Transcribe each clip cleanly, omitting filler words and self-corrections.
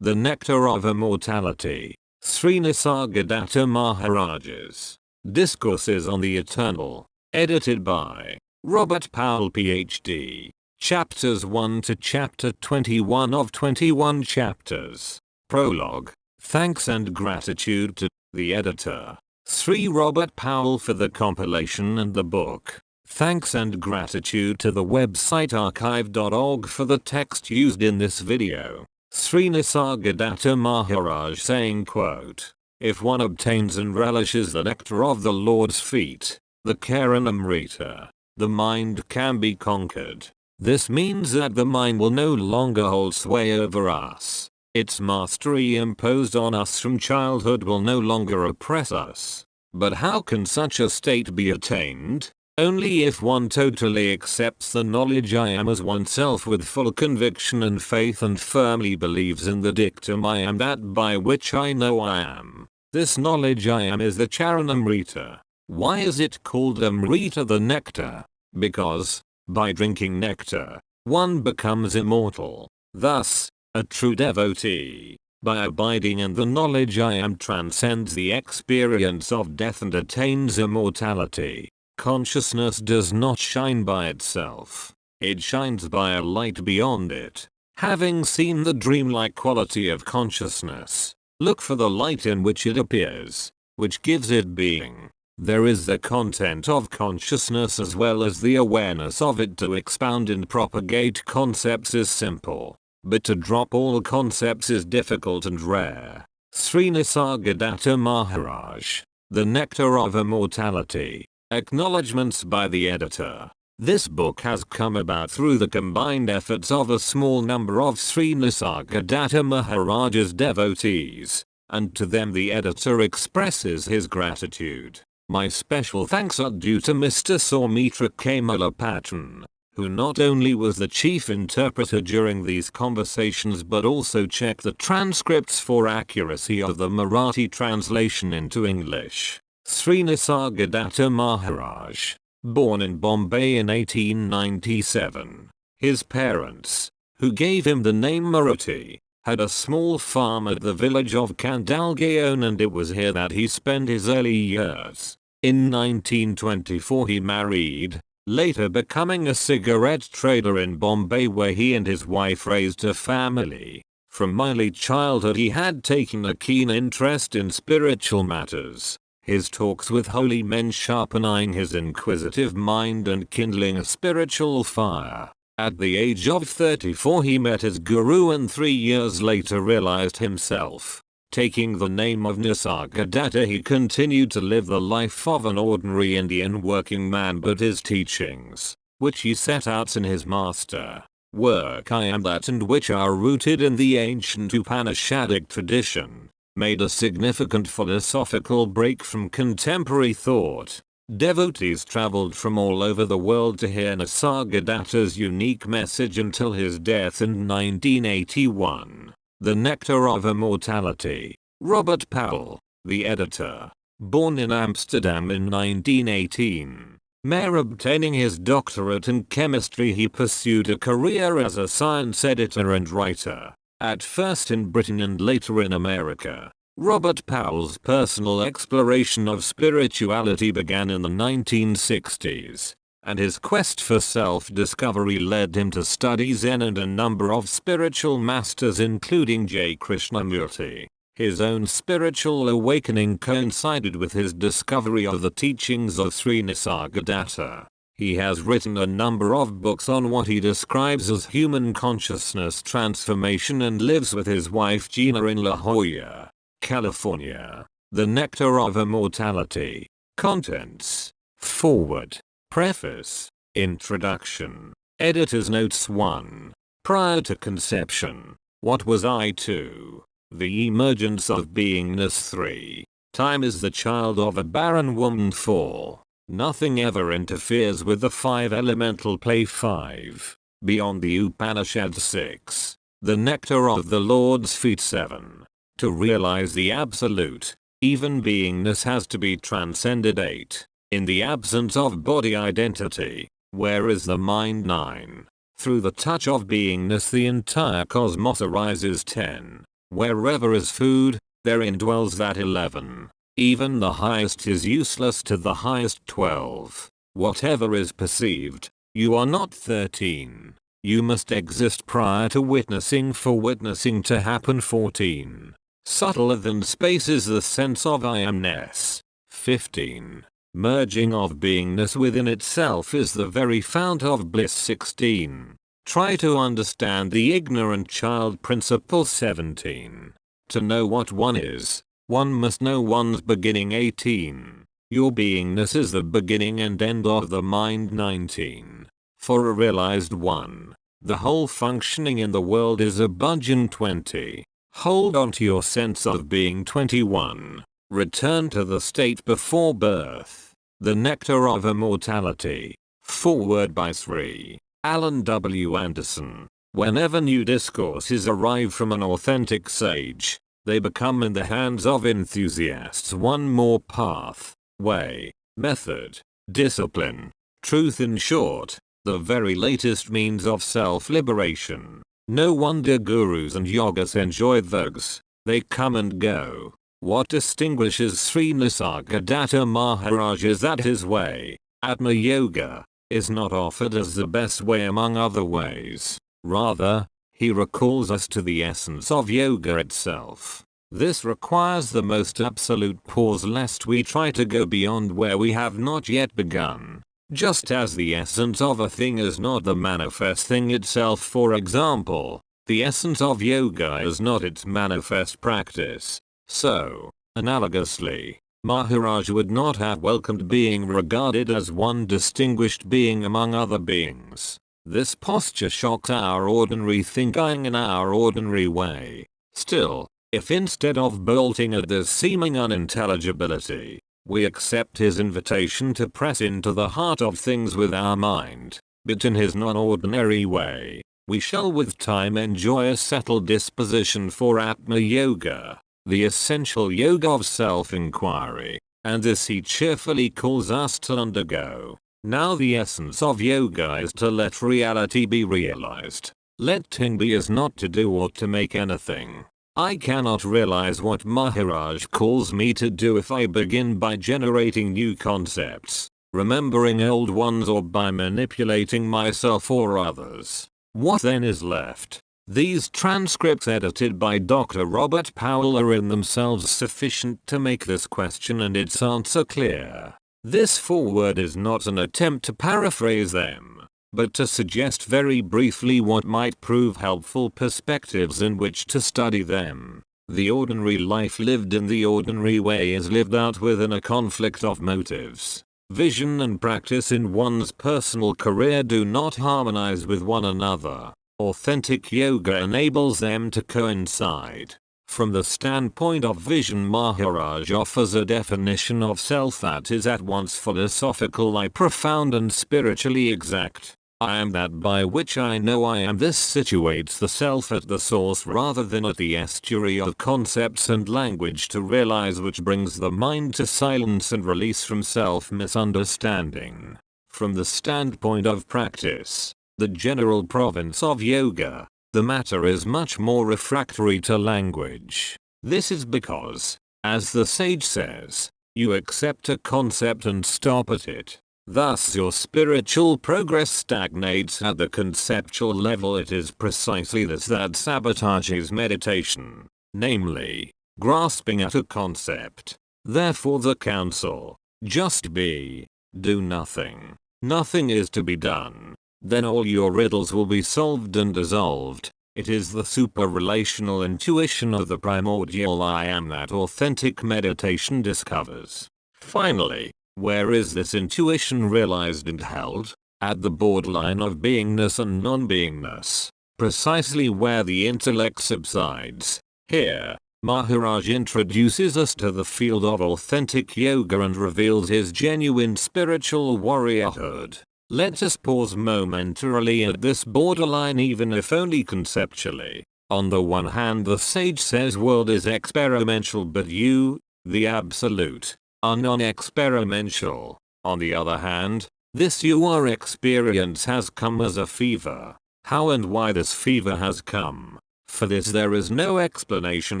The Nectar of Immortality, Sri Nisargadatta Maharaj's Discourses on the Eternal, edited by Robert Powell PhD. Chapters 1 to Chapter 21 of 21 chapters. Prologue. Thanks and gratitude to the editor, Sri Robert Powell, for the compilation and the book. Thanks and gratitude to the website archive.org for the text used in this video. Sri Nisargadatta Maharaj saying, quote, "If one obtains and relishes the nectar of the Lord's feet, the Karanamrita, the mind can be conquered. This means that the mind will no longer hold sway over us. Its mastery imposed on us from childhood will no longer oppress us. But how can such a state be attained? Only if one totally accepts the knowledge I am as oneself with full conviction and faith, and firmly believes in the dictum I am that by which I know I am. This knowledge I am is the Charanamrita. Why is it called Amrita, the nectar? Because, by drinking nectar, one becomes immortal. Thus, a true devotee, by abiding in the knowledge I am, transcends the experience of death and attains immortality. Consciousness does not shine by itself. It shines by a light beyond it. Having seen the dreamlike quality of consciousness, look for the light in which it appears, which gives it being. There is the content of consciousness as well as the awareness of it. To expound and propagate concepts is simple, but to drop all concepts is difficult and rare. Sri Nisargadatta Maharaj, The Nectar of Immortality. Acknowledgements by the editor. This book has come about through the combined efforts of a small number of Sri Nisargadatta Maharaj's devotees, and to them the editor expresses his gratitude. My special thanks are due to Mr. Saumitra Kamalapatan, who not only was the chief interpreter during these conversations but also checked the transcripts for accuracy of the Marathi translation into English. Sri Nisargadatta Maharaj, born in Bombay in 1897. His parents, who gave him the name Maruti, had a small farm at the village of Kandalgaon, and it was here that he spent his early years. In 1924 he married, later becoming a cigarette trader in Bombay, where he and his wife raised a family. From early childhood he had taken a keen interest in spiritual matters. His talks with holy men sharpening his inquisitive mind and kindling a spiritual fire. At the age of 34 he met his guru, and 3 years later realized himself. Taking the name of Nisargadatta, he continued to live the life of an ordinary Indian working man, but his teachings, which he set out in his master work I Am That, and which are rooted in the ancient Upanishadic tradition, made a significant philosophical break from contemporary thought. Devotees traveled from all over the world to hear Nisargadatta's unique message until his death in 1981. The Nectar of Immortality. Robert Powell, the editor. Born in Amsterdam in 1918. Mere obtaining his doctorate in chemistry, he pursued a career as a science editor and writer. At first in Britain and later in America. Robert Powell's personal exploration of spirituality began in the 1960s, and his quest for self-discovery led him to study Zen and a number of spiritual masters, including J. Krishnamurti. His own spiritual awakening coincided with his discovery of the teachings of Sri Nisargadatta. He has written a number of books on what he describes as human consciousness transformation, and lives with his wife Gina in La Jolla, California. The Nectar of Immortality. Contents. Forward. Preface. Introduction. Editor's Notes 1. Prior to conception, what was I? 2. The emergence of beingness. 3. Time is the child of a barren woman. 4. Nothing ever interferes with the 5 elemental play. 5. Beyond the Upanishads. 6. The nectar of the Lord's feet. 7. To realize the absolute, even beingness has to be transcended. 8. In the absence of body identity, where is the mind? 9. Through the touch of beingness the entire cosmos arises. 10. Wherever is food, therein dwells that 11. Even the highest is useless to the highest 12. Whatever is perceived, you are not 13. You must exist prior to witnessing for witnessing to happen 14. Subtler than space is the sense of I amness. 15. Merging of beingness within itself is the very fount of bliss. 16. Try to understand the ignorant child principle. 17. To know what one is, one must know one's beginning. 18. Your beingness is the beginning and end of the mind. 19. For a realized one, the whole functioning in the world is a budgeon. 20. Hold on to your sense of being. 21. Return to the state before birth. The Nectar of Immortality. Foreword by Sri Alan W. Anderson. Whenever new discourses arrive from an authentic sage, they become in the hands of enthusiasts one more path, way, method, discipline, truth, in short, the very latest means of self-liberation. No wonder gurus and yogas enjoy those. They come and go. What distinguishes Sri Nisargadatta Maharaj is that his way, Atma Yoga, is not offered as the best way among other ways. Rather, he recalls us to the essence of yoga itself. This requires the most absolute pause lest we try to go beyond where we have not yet begun. Just as the essence of a thing is not the manifest thing itself, for example, the essence of yoga is not its manifest practice. So, analogously, Maharaj would not have welcomed being regarded as one distinguished being among other beings. This posture shocks our ordinary thinking in our ordinary way. Still, if instead of bolting at this seeming unintelligibility, we accept his invitation to press into the heart of things with our mind, but in his non-ordinary way, we shall with time enjoy a settled disposition for Atma Yoga, the essential yoga of self-inquiry, and this he cheerfully calls us to undergo. Now the essence of yoga is to let reality be realized. Letting be is not to do or to make anything. I cannot realize what Maharaj calls me to do if I begin by generating new concepts, remembering old ones, or by manipulating myself or others. What then is left? These transcripts edited by Dr. Robert Powell are in themselves sufficient to make this question and its answer clear. This foreword is not an attempt to paraphrase them, but to suggest very briefly what might prove helpful perspectives in which to study them. The ordinary life lived in the ordinary way is lived out within a conflict of motives. Vision and practice in one's personal career do not harmonize with one another. Authentic yoga enables them to coincide. From the standpoint of vision, Maharaj offers a definition of self that is at once philosophical, profound, and spiritually exact. I am that by which I know I am. This situates the self at the source rather than at the estuary of concepts and language to realize, which brings the mind to silence and release from self-misunderstanding. From the standpoint of practice, the general province of yoga, the matter is much more refractory to language. This is because, as the sage says, you accept a concept and stop at it. Thus your spiritual progress stagnates at the conceptual level. It is precisely this that sabotages meditation, namely, grasping at a concept. Therefore the counsel, just be, do nothing. Nothing is to be done. Then all your riddles will be solved and dissolved. It is the super-relational intuition of the primordial I am that authentic meditation discovers. Finally, where is this intuition realized and held? At the borderline of beingness and non-beingness, precisely where the intellect subsides. Here, Maharaj introduces us to the field of authentic yoga and reveals his genuine spiritual warriorhood. Let us pause momentarily at this borderline, even if only conceptually. On the one hand, the sage says world is experimental, but you, the absolute, are non-experimental. On the other hand, this your experience has come as a fever. How and why this fever has come? For this there is no explanation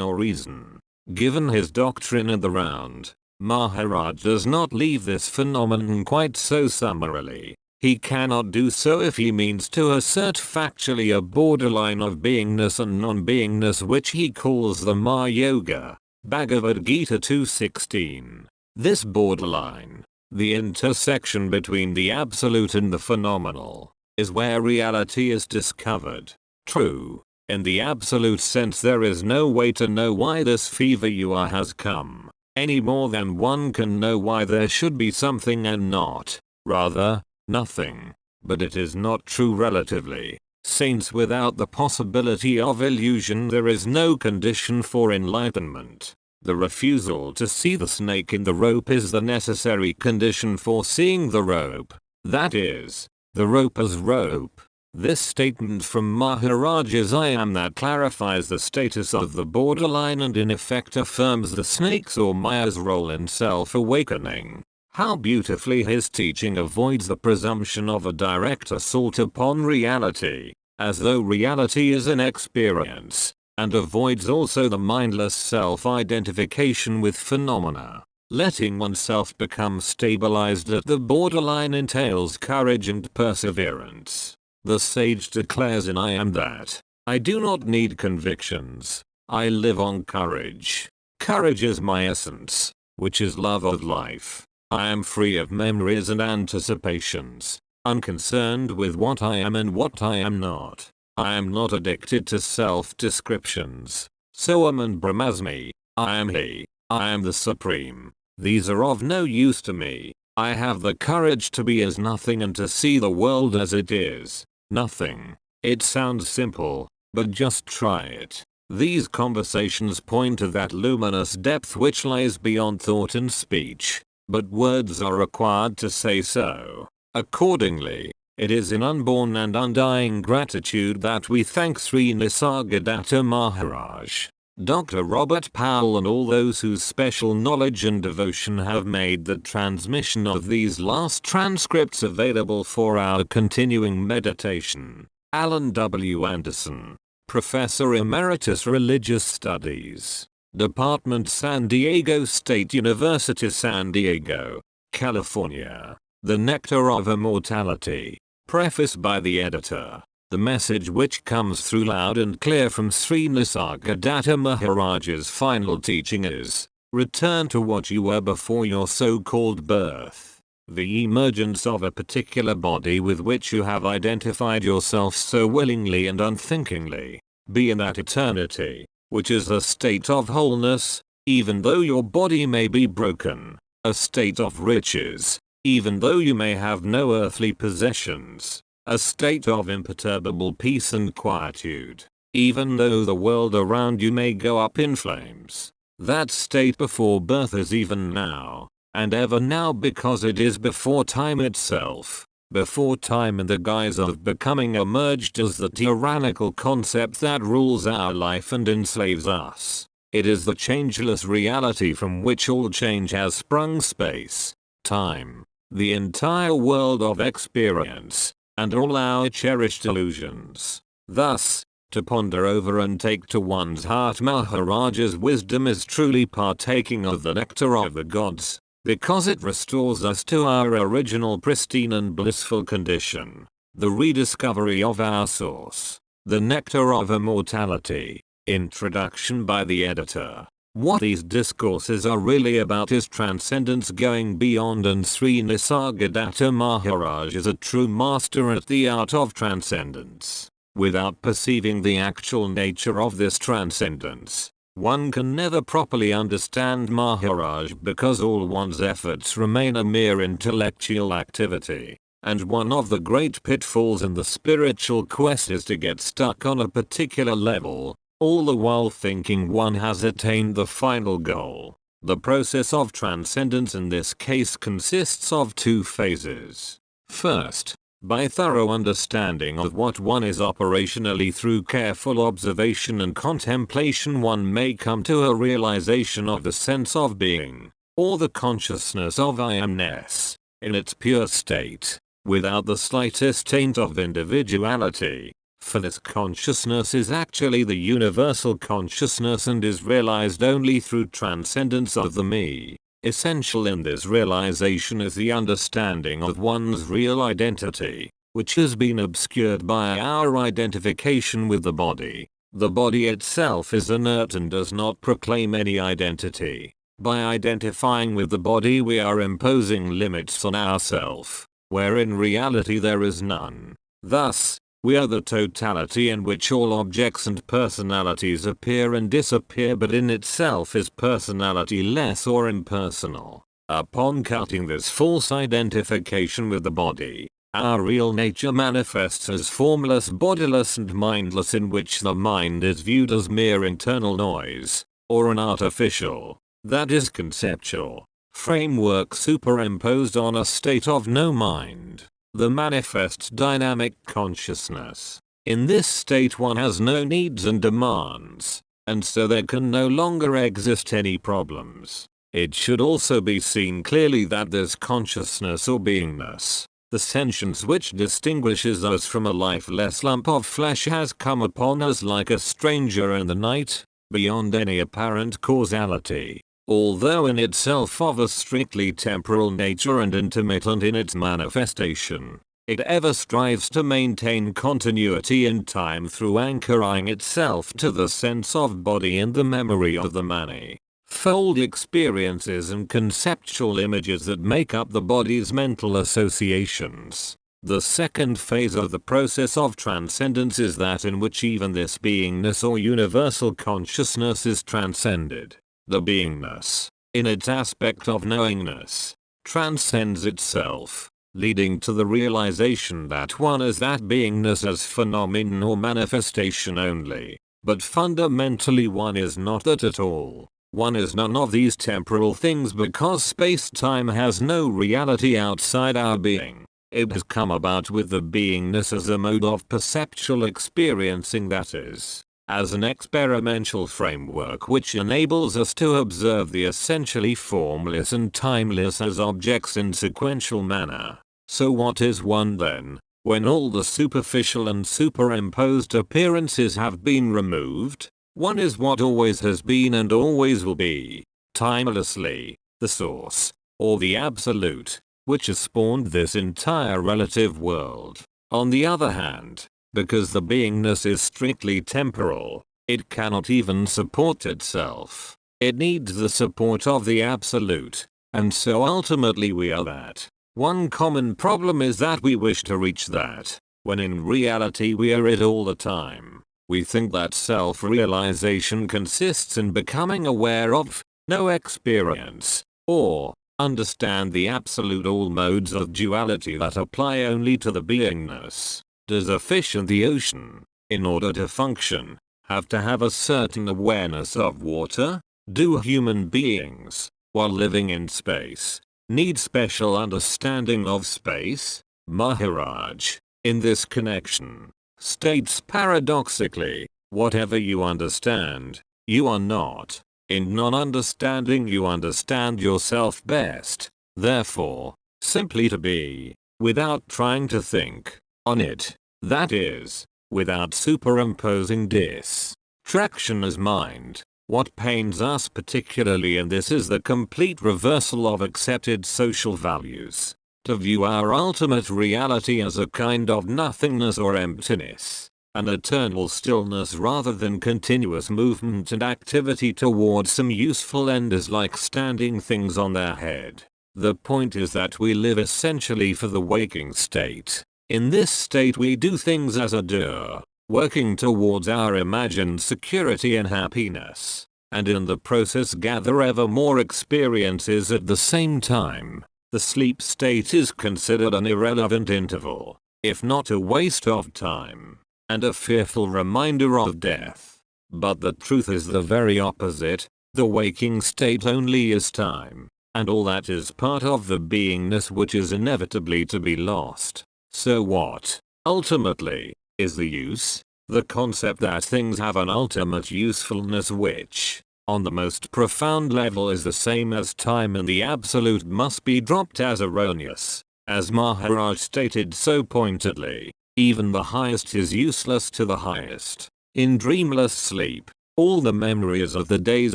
or reason. Given his doctrine and the round, Maharaj does not leave this phenomenon quite so summarily. He cannot do so if he means to assert factually a borderline of beingness and non-beingness, which he calls the Maya-yoga. Bhagavad Gita 2:16. This borderline, the intersection between the absolute and the phenomenal, is where reality is discovered. True, in the absolute sense there is no way to know why this fever you are has come, any more than one can know why there should be something and not, rather, nothing. But it is not true relatively, since without the possibility of illusion there is no condition for enlightenment. The refusal to see the snake in the rope is the necessary condition for seeing the rope, that is, the rope as rope. This statement from Maharaj's I am that clarifies the status of the borderline and in effect affirms the snake's or Maya's role in self-awakening. How beautifully his teaching avoids the presumption of a direct assault upon reality, as though reality is an experience, and avoids also the mindless self-identification with phenomena. Letting oneself become stabilized at the borderline entails courage and perseverance. The sage declares in I am that, I do not need convictions, I live on courage. Courage is my essence, which is love of life. I am free of memories and anticipations, unconcerned with what I am and what I am not. I am not addicted to self-descriptions. Soham and Brahmasmi, I am he, I am the Supreme. These are of no use to me. I have the courage to be as nothing and to see the world as it is. Nothing. It sounds simple, but just try it. These conversations point to that luminous depth which lies beyond thought and speech, but words are required to say so. Accordingly, it is in unborn and undying gratitude that we thank Sri Nisargadatta Maharaj, Dr. Robert Powell and all those whose special knowledge and devotion have made the transmission of these last transcripts available for our continuing meditation. Alan W. Anderson, Professor Emeritus Religious Studies, Department San Diego State University, San Diego, California. The Nectar of Immortality. Preface by the editor. The message which comes through loud and clear from Sri Nisargadatta Maharaj's final teaching is, return to what you were before your so-called birth. The emergence of a particular body with which you have identified yourself so willingly and unthinkingly. Be in that eternity, which is a state of wholeness, even though your body may be broken. A state of riches, even though you may have no earthly possessions. A state of imperturbable peace and quietude, even though the world around you may go up in flames. That state before birth is even now, and ever now, because it is before time itself. Before time in the guise of becoming emerged as the tyrannical concept that rules our life and enslaves us. It is the changeless reality from which all change has sprung, space, time, the entire world of experience, and all our cherished illusions. Thus, to ponder over and take to one's heart Maharaj's wisdom is truly partaking of the nectar of the gods, because it restores us to our original pristine and blissful condition. The rediscovery of our source. The Nectar of Immortality. Introduction by the editor. What these discourses are really about is transcendence, going beyond, and Sri Nisargadatta Maharaj is a true master at the art of transcendence. Without perceiving the actual nature of this transcendence, one can never properly understand Maharaj, because all one's efforts remain a mere intellectual activity. And one of the great pitfalls in the spiritual quest is to get stuck on a particular level, all the while thinking one has attained the final goal. The process of transcendence in this case consists of two phases. First, by thorough understanding of what one is operationally, through careful observation and contemplation, one may come to a realization of the sense of being, or the consciousness of I amness, in its pure state, without the slightest taint of individuality. For this consciousness is actually the universal consciousness and is realized only through transcendence of the me. Essential in this realization is the understanding of one's real identity, which has been obscured by our identification with the body. The body itself is inert and does not proclaim any identity. By identifying with the body we are imposing limits on ourself, where in reality there is none. Thus, we are the totality in which all objects and personalities appear and disappear, but in itself is personality less or impersonal. Upon cutting this false identification with the body, our real nature manifests as formless, bodiless and mindless, in which the mind is viewed as mere internal noise, or an artificial, that is conceptual, framework superimposed on a state of no mind, the manifest dynamic consciousness. In this state one has no needs and demands, and so there can no longer exist any problems. It should also be seen clearly that this consciousness or beingness, the sentience which distinguishes us from a lifeless lump of flesh, has come upon us like a stranger in the night, beyond any apparent causality. Although in itself of a strictly temporal nature and intermittent in its manifestation, it ever strives to maintain continuity in time through anchoring itself to the sense of body and the memory of the manifold experiences and conceptual images that make up the body's mental associations. The second phase of the process of transcendence is that in which even this beingness or universal consciousness is transcended. The beingness, in its aspect of knowingness, transcends itself, leading to the realization that one is that beingness as phenomenon or manifestation only, but fundamentally one is not that at all. One is none of these temporal things because space-time has no reality outside our being. It has come about with the beingness as a mode of perceptual experiencing, that is, as an experimental framework which enables us to observe the essentially formless and timeless as objects in sequential manner. So what is one then, when all the superficial and superimposed appearances have been removed? One is what always has been and always will be, timelessly, the source, or the absolute, which has spawned this entire relative world. On the other hand, because the beingness is strictly temporal, it cannot even support itself. It needs the support of the absolute, and so ultimately we are that. One common problem is that we wish to reach that, when in reality we are it all the time. We think that self-realization consists in becoming aware of, no experience, or understand the absolute all modes of duality that apply only to the beingness. Does a fish in the ocean, in order to function, have to have a certain awareness of water? Do human beings, while living in space, need special understanding of space? Maharaj, in this connection, states paradoxically, whatever you understand, you are not. In non-understanding you understand yourself best. Therefore, simply to be, without trying to think on it, that is, without superimposing distraction as mind. What pains us particularly in this is the complete reversal of accepted social values. To view our ultimate reality as a kind of nothingness or emptiness, an eternal stillness rather than continuous movement and activity towards some useful end, is like standing things on their head. The point is that we live essentially for the waking state. In this state we do things as a doer, working towards our imagined security and happiness, and in the process gather ever more experiences at the same time. The sleep state is considered an irrelevant interval, if not a waste of time, and a fearful reminder of death. But the truth is the very opposite. The waking state only is time, and all that is part of the beingness which is inevitably to be lost. So what, ultimately, is the use? The concept that things have an ultimate usefulness which, on the most profound level, is the same as time and the absolute must be dropped as erroneous. As Maharaj stated so pointedly, Even the highest is useless to the highest. In dreamless sleep, all the memories of the day's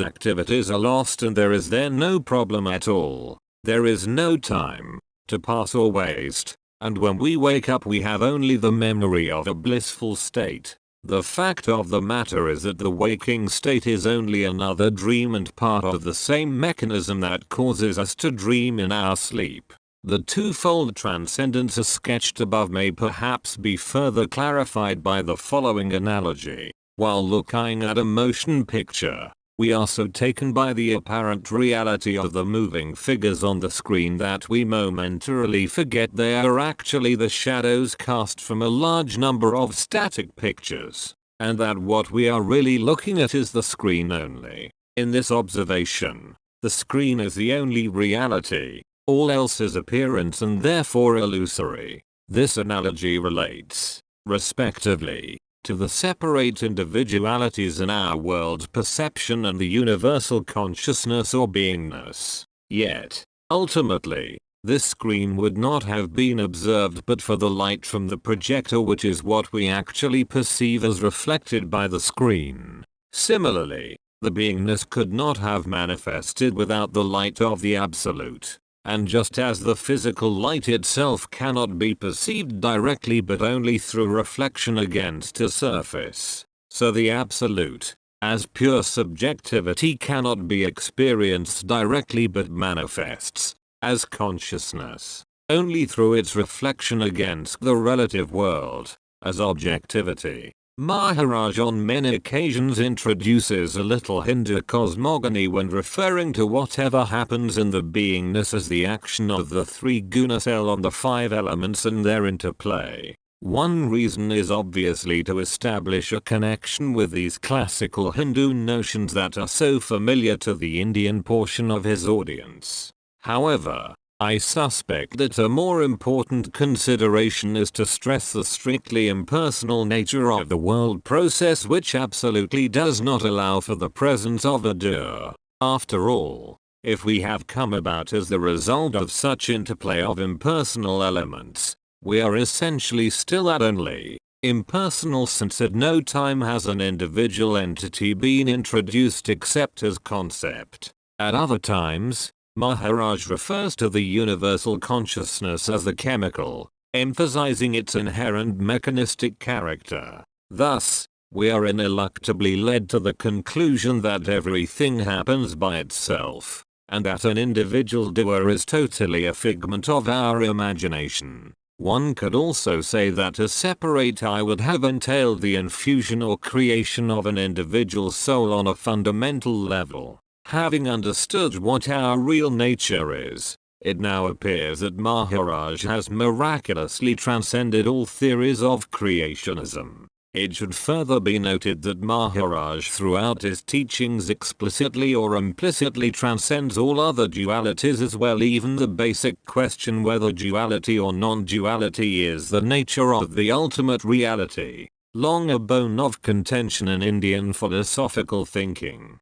activities are lost and there is then no problem at all. There is no time to pass or waste, and when we wake up we have only the memory of a blissful state. The fact of the matter is that the waking state is only another dream and part of the same mechanism that causes us to dream in our sleep. The twofold transcendence as sketched above may perhaps be further clarified by the following analogy. While looking at a motion picture, we are so taken by the apparent reality of the moving figures on the screen that we momentarily forget they are actually the shadows cast from a large number of static pictures, and that what we are really looking at is the screen only. In this observation, the screen is the only reality. All else is appearance and therefore illusory. This analogy relates, respectively, to the separate individualities in our world perception and the universal consciousness or beingness. Yet, ultimately, this screen would not have been observed but for the light from the projector, which is what we actually perceive as reflected by the screen. Similarly, the beingness could not have manifested without the light of the Absolute. And just as the physical light itself cannot be perceived directly but only through reflection against a surface, so the Absolute, as pure subjectivity, cannot be experienced directly but manifests, as consciousness, only through its reflection against the relative world, as objectivity. Maharaj on many occasions introduces a little Hindu cosmogony when referring to whatever happens in the beingness as the action of the three guna cell on the five elements and their interplay. One reason is obviously to establish a connection with these classical Hindu notions that are so familiar to the Indian portion of his audience. However, I suspect that a more important consideration is to stress the strictly impersonal nature of the world process, which absolutely does not allow for the presence of a doer. After all, if we have come about as the result of such interplay of impersonal elements, we are essentially still at only impersonal, since at no time has an individual entity been introduced except as concept. At other times, Maharaj refers to the universal consciousness as the chemical, emphasizing its inherent mechanistic character. Thus, we are ineluctably led to the conclusion that everything happens by itself, and that an individual doer is totally a figment of our imagination. One could also say that to separate I would have entailed the infusion or creation of an individual soul on a fundamental level. Having understood what our real nature is, it now appears that Maharaj has miraculously transcended all theories of creationism. It should further be noted that Maharaj throughout his teachings explicitly or implicitly transcends all other dualities as well, even the basic question whether duality or non-duality is the nature of the ultimate reality, long a bone of contention in Indian philosophical thinking.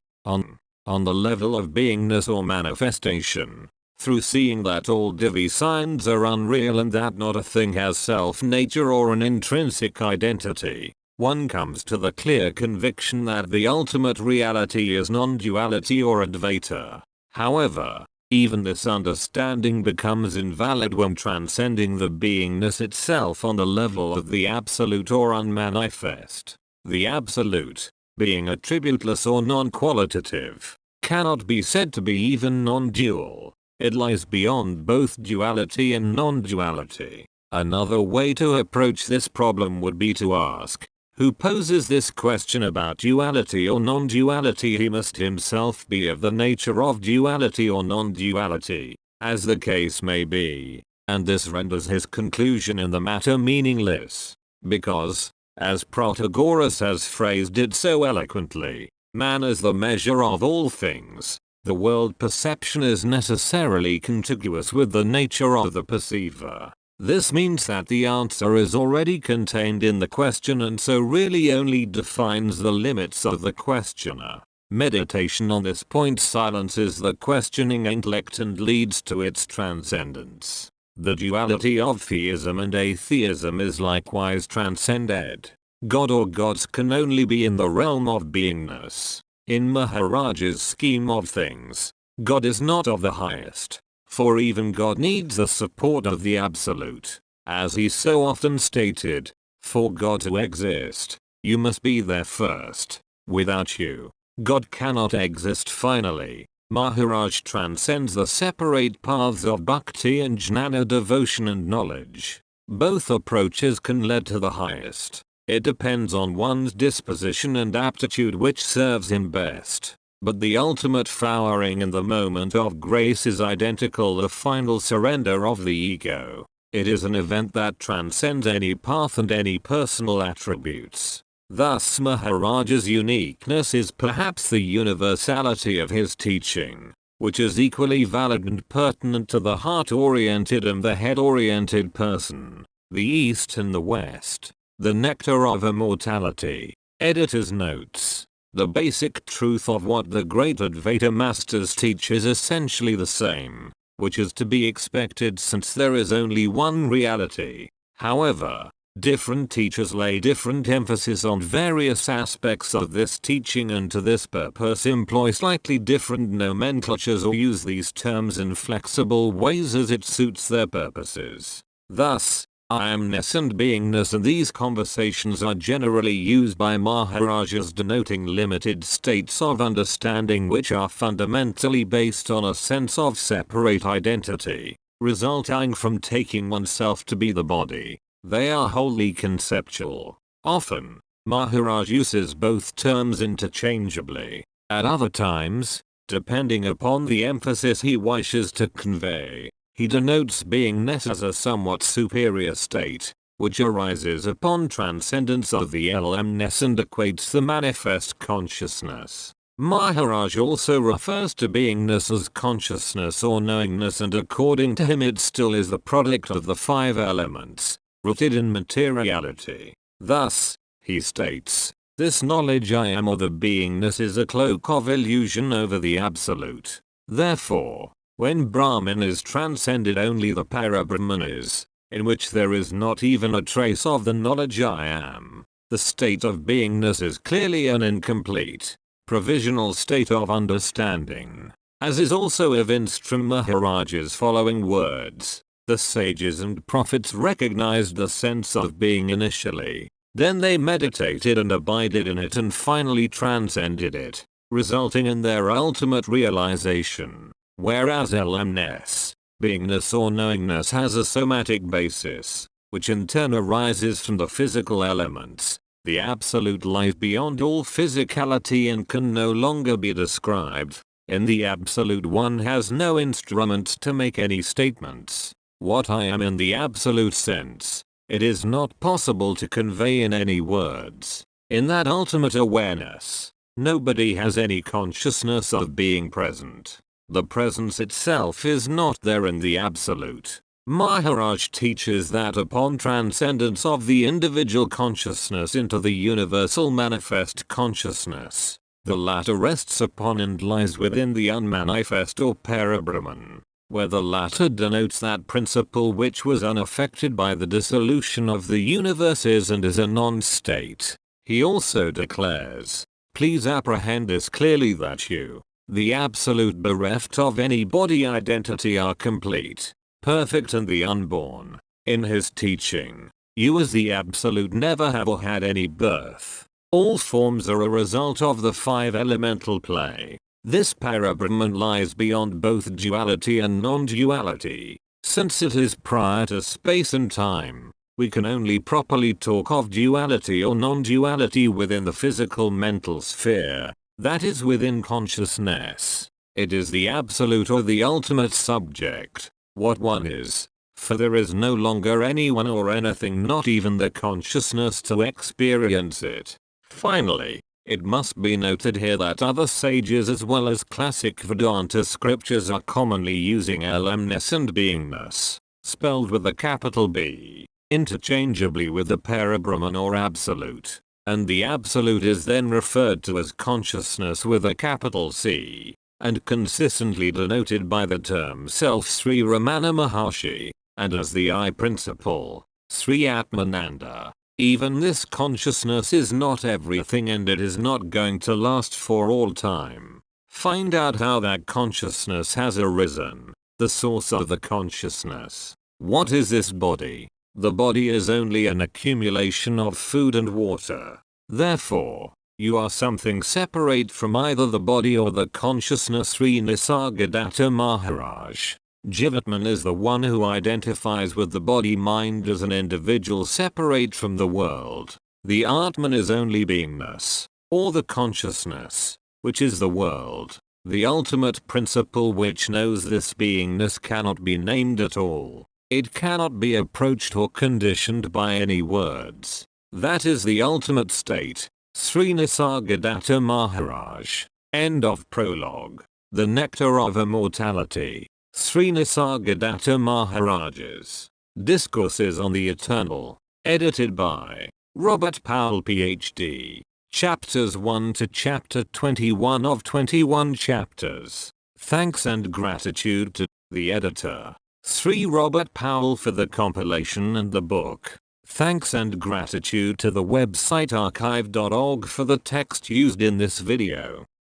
On the level of beingness or manifestation, through seeing that all divi signs are unreal and that not a thing has self-nature or an intrinsic identity, one comes to the clear conviction that the ultimate reality is non-duality or Advaita. However, even this understanding becomes invalid when transcending the beingness itself on the level of the Absolute or unmanifest. The Absolute, being attributeless or non-qualitative, cannot be said to be even non-dual. It lies beyond both duality and non-duality. Another way to approach this problem would be to ask, who poses this question about duality or non-duality? He must himself be of the nature of duality or non-duality, as the case may be, and this renders his conclusion in the matter meaningless, because, as Protagoras has phrased it so eloquently, man is the measure of all things. The world perception is necessarily contiguous with the nature of the perceiver. This means that the answer is already contained in the question and so really only defines the limits of the questioner. Meditation on this point silences the questioning intellect and leads to its transcendence. The duality of theism and atheism is likewise transcended. God or gods can only be in the realm of beingness. In Maharaj's scheme of things, God is not of the highest, for even God needs the support of the Absolute. As he so often stated, for God to exist, you must be there first. Without you, God cannot exist. Finally, Maharaj transcends the separate paths of bhakti and jnana, devotion and knowledge. Both approaches can lead to the highest. It depends on one's disposition and aptitude which serves him best. But the ultimate flowering in the moment of grace is identical, the final surrender of the ego. It is an event that transcends any path and any personal attributes. Thus Maharaj's uniqueness is perhaps the universality of his teaching, which is equally valid and pertinent to the heart-oriented and the head-oriented person, the East and the West. The Nectar of Immortality. Editor's notes. The basic truth of what the great Advaita masters teach is essentially the same, which is to be expected since there is only one reality. However, different teachers lay different emphasis on various aspects of this teaching and to this purpose employ slightly different nomenclatures or use these terms in flexible ways as it suits their purposes. Thus, I amness and beingness and these conversations are generally used by Maharajas denoting limited states of understanding which are fundamentally based on a sense of separate identity, resulting from taking oneself to be the body. They are wholly conceptual. Often, Maharaj uses both terms interchangeably. At other times, depending upon the emphasis he wishes to convey, he denotes beingness as a somewhat superior state, which arises upon transcendence of the elemness and equates the manifest consciousness. Maharaj also refers to beingness as consciousness or knowingness, and according to him it still is the product of the five elements, rooted in materiality. Thus, he states, this knowledge I am or the beingness is a cloak of illusion over the Absolute. Therefore, when Brahman is transcended, only the Parabrahman is, in which there is not even a trace of the knowledge I am. The state of beingness is clearly an incomplete, provisional state of understanding, as is also evinced from Maharaj's following words. The sages and prophets recognized the sense of being initially, then they meditated and abided in it and finally transcended it, resulting in their ultimate realization. Whereas elemness, beingness or knowingness has a somatic basis, which in turn arises from the physical elements, the Absolute lies beyond all physicality and can no longer be described. In the Absolute one has no instrument to make any statements. What I am in the absolute sense, it is not possible to convey in any words. In that ultimate awareness, nobody has any consciousness of being present. The presence itself is not there in the Absolute. Maharaj teaches that upon transcendence of the individual consciousness into the universal manifest consciousness, the latter rests upon and lies within the unmanifest or Parabrahman, where the latter denotes that principle which was unaffected by the dissolution of the universes and is a non-state. He also declares, please apprehend this clearly, that you, the Absolute bereft of any body identity, are complete, perfect and the unborn. In his teaching, you as the Absolute never have or had any birth. All forms are a result of the five elemental play. This Parabrahman lies beyond both duality and non-duality. Since it is prior to space and time, we can only properly talk of duality or non-duality within the physical mental sphere, that is within consciousness. It is the Absolute or the ultimate subject, what one is, for there is no longer anyone or anything, not even the consciousness to experience it. Finally, it must be noted here that other sages as well as classic Vedanta scriptures are commonly using elemness and beingness, spelled with a capital B, interchangeably with the Parabrahman or Absolute, and the Absolute is then referred to as consciousness with a capital C, and consistently denoted by the term Self. Sri Ramana Maharshi, and as the I principle, Sri Atmananda. Even this consciousness is not everything and it is not going to last for all time. Find out how that consciousness has arisen, the source of the consciousness. What is this body? The body is only an accumulation of food and water. Therefore, you are something separate from either the body or the consciousness. Sri Nisargadatta Maharaj. Jivatman is the one who identifies with the body-mind as an individual separate from the world. The Atman is only beingness, or the consciousness, which is the world. The ultimate principle which knows this beingness cannot be named at all. It cannot be approached or conditioned by any words. That is the ultimate state. Sri Nisargadatta Maharaj. End of prologue. The Nectar of Immortality. Sri Nisargadatta Maharaj's Discourses on the Eternal. Edited by Robert Powell PhD. Chapters 1 to Chapter 21 of 21 chapters. Thanks and gratitude to the editor, Sri Robert Powell, for the compilation and the book. Thanks and gratitude to the website archive.org for the text used in this video.